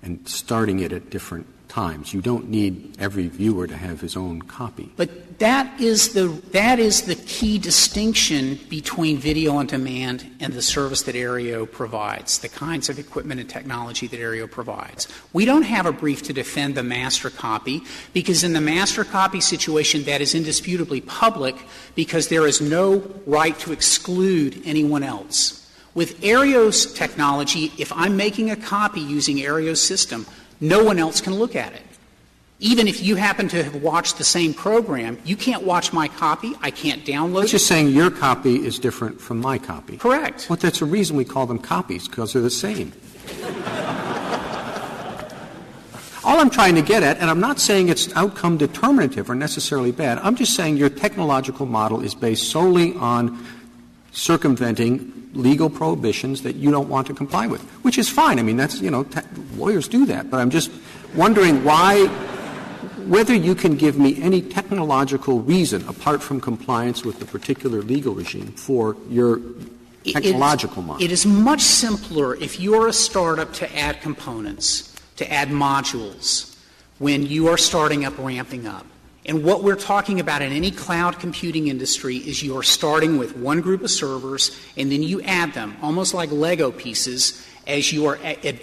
and starting it at different times. You don't need every viewer to have his own copy. But that is the key distinction between video on demand and the service that Aereo provides, the kinds of equipment and technology that Aereo provides. We don't have a brief to defend the master copy, because in the master copy situation that is indisputably public because there is no right to exclude anyone else. With Aereo's technology, if I'm making a copy using Aereo's system, no one else can look at it. Even if you happen to have watched the same program, you can't watch my copy. I can't download it. It's just saying your copy is different from my copy. Correct. Well, that's a reason we call them copies, because they're the same. All I'm trying to get at, and I'm not saying it's outcome determinative or necessarily bad, I'm just saying your technological model is based solely on circumventing legal prohibitions that you don't want to comply with, which is fine. I mean, that's, lawyers do that. But I'm just wondering whether you can give me any technological reason, apart from compliance with the particular legal regime, for your technological model. It is much simpler if you're a startup to add components, to add modules when you are starting up, ramping up. And what we're talking about in any cloud computing industry is you're starting with one group of servers, and then you add them, almost like Lego pieces, as you are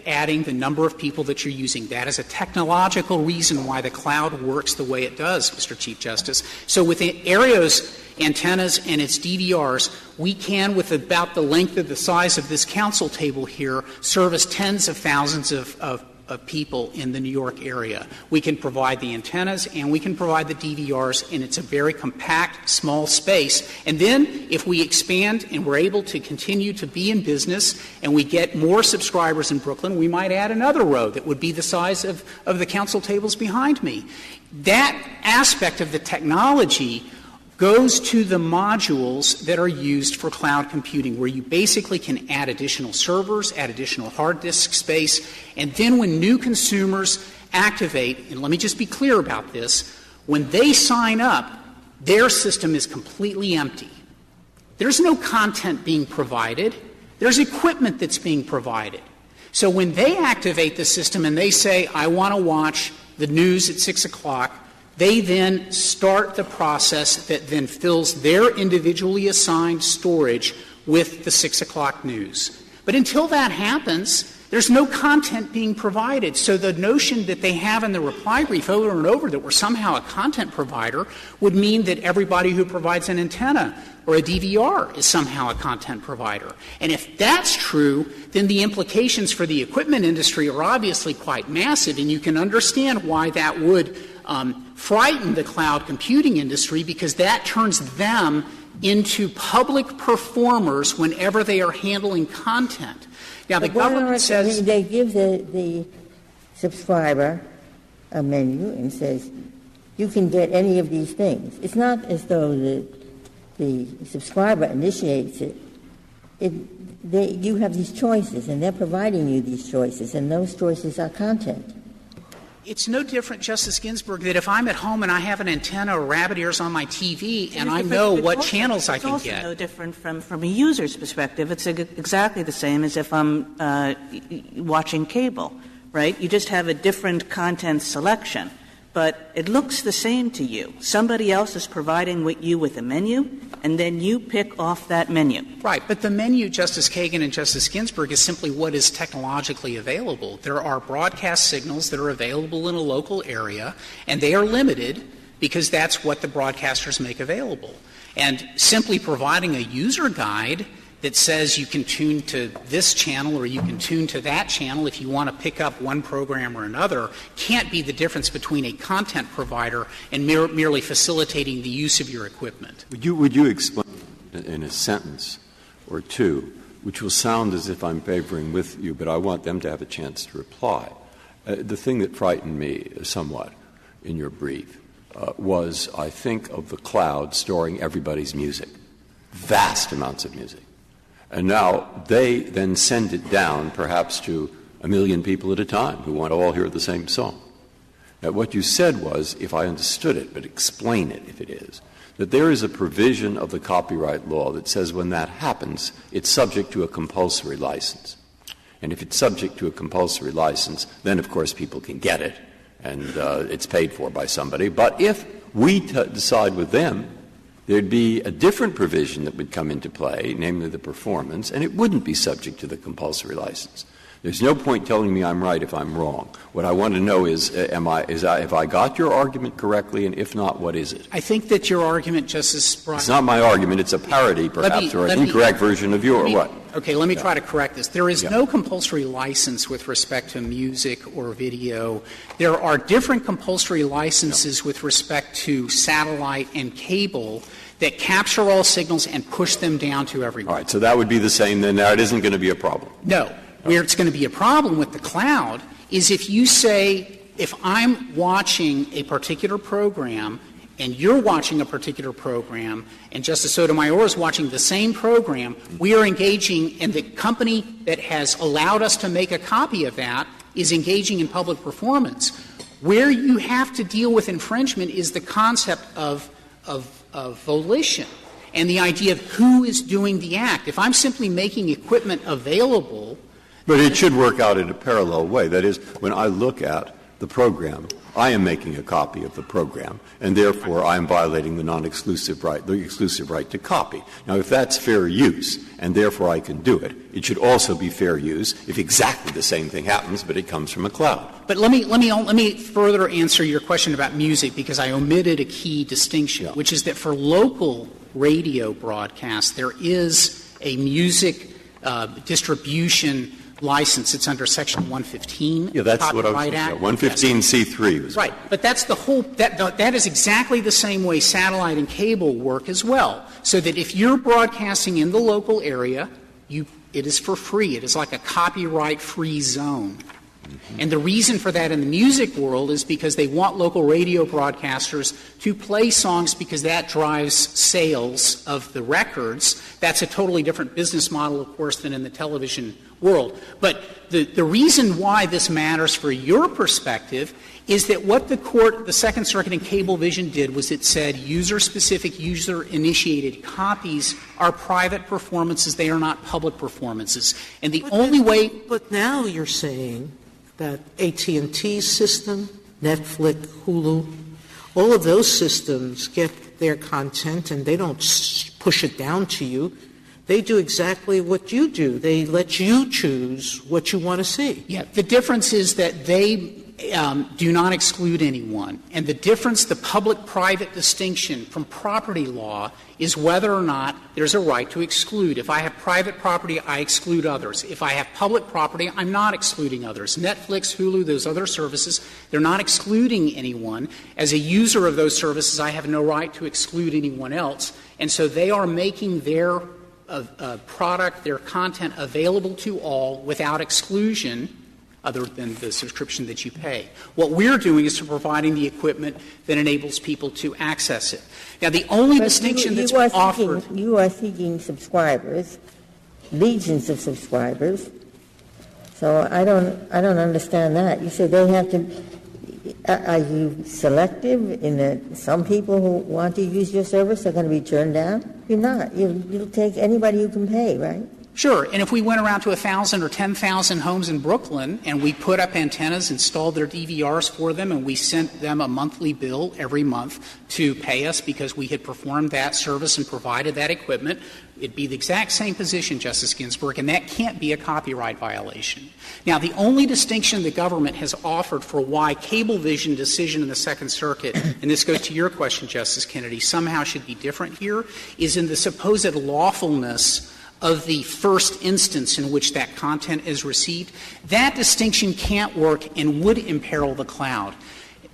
adding the number of people that you're using. That is a technological reason why the cloud works the way it does, Mr. Chief Justice. So with Aereo's antennas and its DVRs, we can, with about the length of the size of this council table here, service tens of thousands of people in the New York area. We can provide the antennas and we can provide the DVRs, and it's a very compact, small space. And then if we expand and we're able to continue to be in business and we get more subscribers in Brooklyn, we might add another row that would be the size of the council tables behind me. That aspect of the technology goes to the modules that are used for cloud computing, where you basically can add additional servers, add additional hard disk space, and then when new consumers activate, and let me just be clear about this, when they sign up, their system is completely empty. There's no content being provided. There's equipment that's being provided. So when they activate the system and they say, I want to watch the news at 6 o'clock, they then start the process that then fills their individually assigned storage with the 6 o'clock news. But until that happens, there's no content being provided. So the notion that they have in the reply brief over and over that we're somehow a content provider would mean that everybody who provides an antenna or a DVR is somehow a content provider. And if that's true, then the implications for the equipment industry are obviously quite massive, and you can understand why that would frighten the cloud computing industry, because that turns them into public performers whenever they are handling content. Now, the government says they give the subscriber a menu and says, you can get any of these things. It's not as though the subscriber initiates it. You have these choices, and they're providing you these choices, and those choices are content. It's no different, Justice Ginsburg, that if I'm at home and I have an antenna or rabbit ears on my TV and I know what channels I can get. It's also no different from a user's perspective. It's exactly the same as if I'm watching cable, right? You just have a different content selection, but it looks the same to you. Somebody else is providing you with a menu, and then you pick off that menu. Right, but the menu, Justice Kagan and Justice Ginsburg, is simply what is technologically available. There are broadcast signals that are available in a local area, and they are limited because that's what the broadcasters make available. And simply providing a user guide that says you can tune to this channel or you can tune to that channel if you want to pick up one program or another can't be the difference between a content provider and merely facilitating the use of your equipment. Would you explain in a sentence or two, which will sound as if I'm favoring with you, but I want them to have a chance to reply. The thing that frightened me somewhat in your brief was, I think, of the cloud storing everybody's music, vast amounts of music. And now they then send it down perhaps to 1 million people at a time who want to all hear the same song. Now, what you said was, if I understood it, but explain it if it is, that there is a provision of the copyright law that says when that happens, it's subject to a compulsory license. And if it's subject to a compulsory license, then, of course, people can get it, and it's paid for by somebody. But if we decide with them, there'd be a different provision that would come into play, namely the performance, and it wouldn't be subject to the compulsory license. There's no point telling me I'm right if I'm wrong. What I want to know is, have I got your argument correctly, and if not, what is it? I think that your argument, Justice Breyer — It's not my argument. It's a parody, perhaps, or an incorrect version of your — what? Okay, let me try to correct this. There is no compulsory license with respect to music or video. There are different compulsory licenses with respect to satellite and cable that capture all signals and push them down to everyone. All right, so that would be the same then. Now, it isn't going to be a problem. No. Where it's going to be a problem with the cloud is if you say, if I'm watching a particular program and you're watching a particular program and Justice Sotomayor is watching the same program, we are engaging, and the company that has allowed us to make a copy of that is engaging in public performance. Where you have to deal with infringement is the concept of volition. and the idea of who is doing the act. If I'm simply making equipment available. But it should work out in a parallel way. That is, when I look at the program, I am making a copy of the program, and therefore I am violating the non-exclusive right, the exclusive right to copy. Now, if that's fair use, and therefore I can do it, it should also be fair use if exactly the same thing happens, but it comes from a cloud. But let me further answer your question about music, because I omitted a key distinction, which is that for local radio broadcasts, there is a music distribution license. It's under Section 115. Yeah, that's what I was saying. 115C3. Right. But that's the whole that is exactly the same way satellite and cable work as well. So that if you're broadcasting in the local area, it is for free. It is like a copyright-free zone. And the reason for that in the music world is because they want local radio broadcasters to play songs because that drives sales of the records. That's a totally different business model, of course, than in the television world. But the reason why this matters for your perspective is that what the Second Circuit in Cablevision did was it said user-specific, user-initiated copies are private performances. They are not public performances. And the only way — But now you're saying that AT&T system, Netflix, Hulu, all of those systems get their content and they don't push it down to you. They do exactly what you do. They let you choose what you want to see. Yeah. The difference is that they do not exclude anyone. And the difference, the public-private distinction from property law is whether or not there's a right to exclude. If I have private property, I exclude others. If I have public property, I'm not excluding others. Netflix, Hulu, those other services, they're not excluding anyone. As a user of those services, I have no right to exclude anyone else. And so they are making their product, their content available to all without exclusion, other than the subscription that you pay. What we're doing is providing the equipment that enables people to access it. Now, the only distinction that's offered — You are seeking subscribers, legions of subscribers. So I don't understand that. You say they have to — are you selective in that some people who want to use your service are going to be turned down? You're not. You'll take anybody who can pay, right? Sure. And if we went around to 1,000 or 10,000 homes in Brooklyn and we put up antennas, installed their DVRs for them, and we sent them a monthly bill every month to pay us because we had performed that service and provided that equipment, it'd be the exact same position, Justice Ginsburg, and that can't be a copyright violation. Now, the only distinction the government has offered for why Cablevision decision in the Second Circuit, and this goes to your question, Justice Kennedy, somehow should be different here, is in the supposed lawfulness of the first instance in which that content is received. That distinction can't work and would imperil the cloud.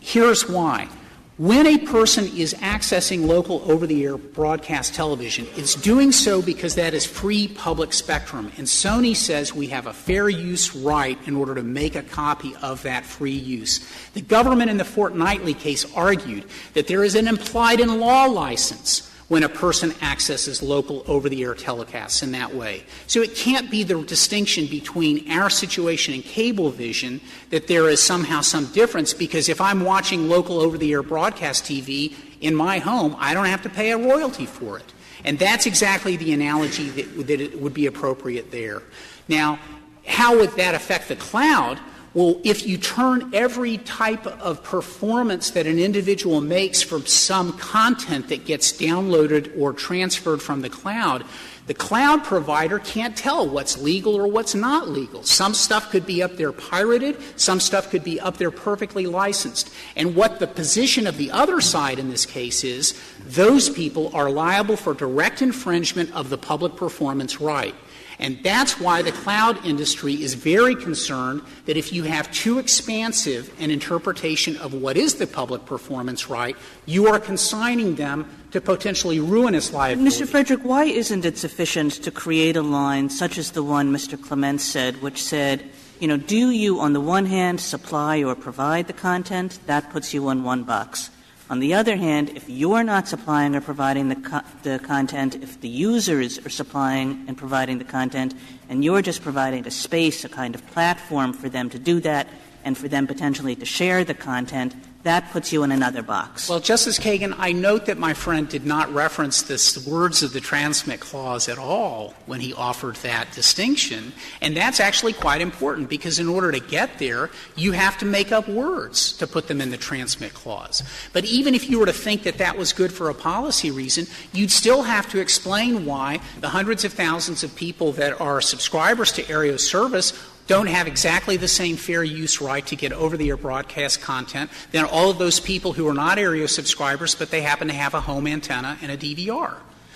Here's why. When a person is accessing local over-the-air broadcast television, it's doing so because that is free public spectrum. And Sony says we have a fair use right in order to make a copy of that free use. The government in the Fortnightly case argued that there is an implied-in-law license when a person accesses local over-the-air telecasts in that way. So it can't be the distinction between our situation and Cablevision that there is somehow some difference, because if I'm watching local over-the-air broadcast TV in my home, I don't have to pay a royalty for it. And that's exactly the analogy that it would be appropriate there. Now, how would that affect the cloud? Well, if you turn every type of performance that an individual makes from some content that gets downloaded or transferred from the cloud provider can't tell what's legal or what's not legal. Some stuff could be up there pirated. Some stuff could be up there perfectly licensed. And what the position of the other side in this case is, those people are liable for direct infringement of the public performance right. And that's why the cloud industry is very concerned that if you have too expansive an interpretation of what is the public performance right, you are consigning them to potentially ruinous liability. Mr. Frederick, why isn't it sufficient to create a line such as the one Mr. Clarence said, which said, do you on the one hand supply or provide the content? That puts you in one box. On the other hand, if you're not supplying or providing the content, if the users are supplying and providing the content, and you're just providing a space, a kind of platform for them to do that, and for them potentially to share the content, that puts you in another box. Well, Justice Kagan, I note that my friend did not reference the words of the transmit clause at all when he offered that distinction, and that's actually quite important because in order to get there, you have to make up words to put them in the transmit clause. But even if you were to think that that was good for a policy reason, you'd still have to explain why the hundreds of thousands of people that are subscribers to Aereo's service don't have exactly the same fair use right to get over-the-air broadcast content than all of those people who are not Aereo subscribers, but they happen to have a home antenna and a DVR.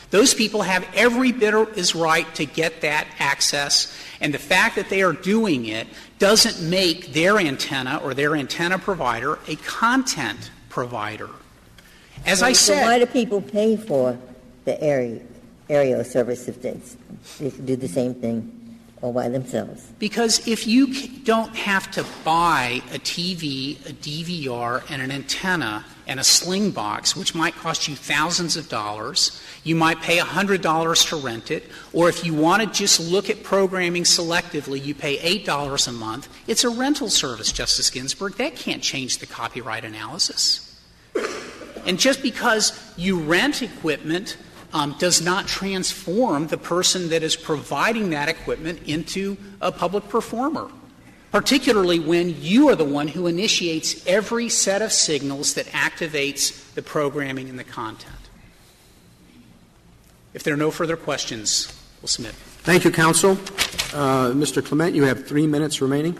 Those people have every bit as right to get that access, and the fact that they are doing it doesn't make their antenna or their antenna provider a content provider. As I said — So why do people pay for the Aereo service if they do the same thing all by themselves? Because if you don't have to buy a TV, a DVR, and an antenna and a sling box, which might cost you thousands of dollars, you might pay $100 to rent it, or if you want to just look at programming selectively, you pay $8 a month. It's a rental service, Justice Ginsburg. That can't change the copyright analysis. And just because you rent equipment does not transform the person that is providing that equipment into a public performer, particularly when you are the one who initiates every set of signals that activates the programming and the content. If there are no further questions, we'll submit. Thank you, counsel. Mr. Clement, you have 3 minutes remaining.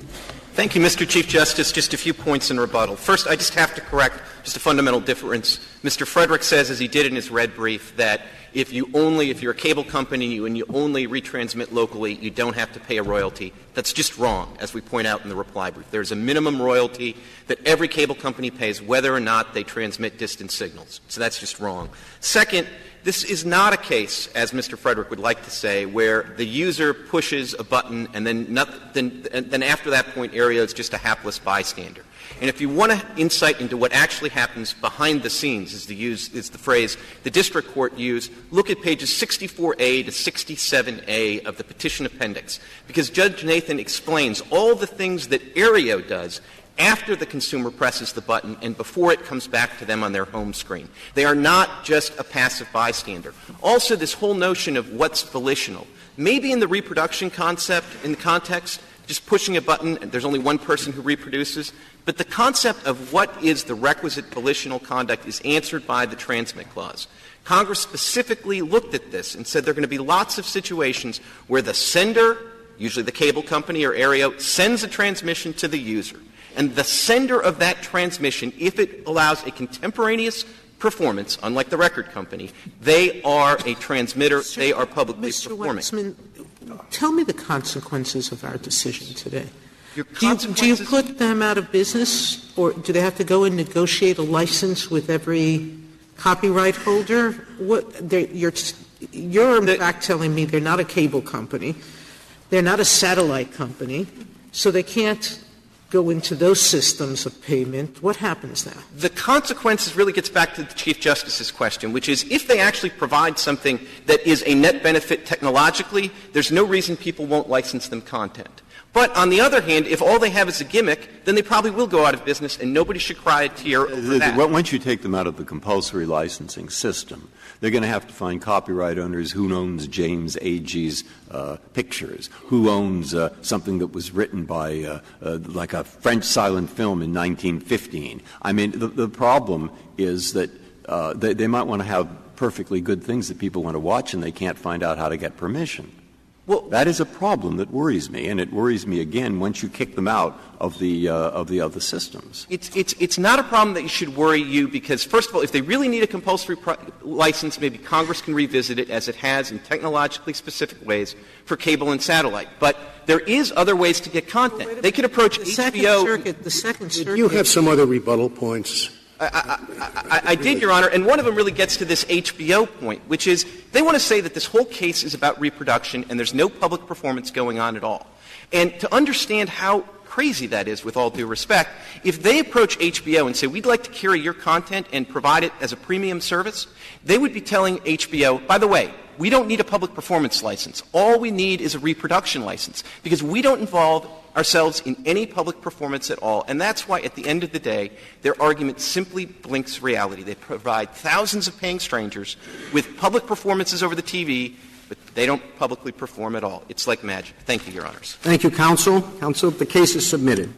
Thank you, Mr. Chief Justice. Just a few points in rebuttal. First, I just have to correct just a fundamental difference. Mr. Frederick says, as he did in his red brief, that if you're a cable company and you only retransmit locally, you don't have to pay a royalty. That's just wrong, as we point out in the reply brief. There's a minimum royalty that every cable company pays whether or not they transmit distant signals. So that's just wrong. Second, this is not a case, as Mr. Frederick would like to say, where the user pushes a button and then after that point, Aereo is just a hapless bystander. And if you want an insight into what actually happens behind the scenes, is the phrase the district court used, look at pages 64A to 67A of the petition appendix, because Judge Nathan explains all the things that Aereo does after the consumer presses the button and before it comes back to them on their home screen. They are not just a passive bystander. Also, this whole notion of what's volitional. Maybe in the reproduction concept, in the context, just pushing a button, and there's only one person who reproduces. But the concept of what is the requisite volitional conduct is answered by the transmit clause. Congress specifically looked at this and said there are going to be lots of situations where the sender, usually the cable company or Aereo, sends a transmission to the user. And the sender of that transmission, if it allows a contemporaneous performance, unlike the record company, they are a transmitter, they are publicly performing. Mr. Waxman, tell me the consequences of our decision today. Do you put them out of business, or do they have to go and negotiate a license with every copyright holder? You're in fact telling me they're not a cable company, they're not a satellite company, so they can't go into those systems of payment. What happens now? The consequences really gets back to the Chief Justice's question, which is if they actually provide something that is a net benefit technologically, there's no reason people won't license them content. But on the other hand, if all they have is a gimmick, then they probably will go out of business, and nobody should cry a tear over that. Once you take them out of the compulsory licensing system, they're going to have to find copyright owners who owns James Agee's pictures, who owns something that was written by like a French silent film in 1915. I mean, the problem is that they might want to have perfectly good things that people want to watch, and they can't find out how to get permission. Well, that is a problem that worries me, and it worries me again once you kick them out of the other systems. It's not a problem that should worry you because, first of all, if they really need a compulsory license, maybe Congress can revisit it as it has in technologically specific ways for cable and satellite. But there is other ways to get content. They could approach HBO. The Second Circuit. You have some other rebuttal points. I did, Your Honor, and one of them really gets to this HBO point, which is they want to say that this whole case is about reproduction and there's no public performance going on at all. And to understand how crazy that is, with all due respect, if they approach HBO and say, we'd like to carry your content and provide it as a premium service, they would be telling HBO, by the way, we don't need a public performance license. All we need is a reproduction license because we don't involve ourselves in any public performance at all. And that's why, at the end of the day, their argument simply blinks reality. They provide thousands of paying strangers with public performances over the TV, but they don't publicly perform at all. It's like magic. Thank you, Your Honors. Thank you, counsel. Counsel, the case is submitted.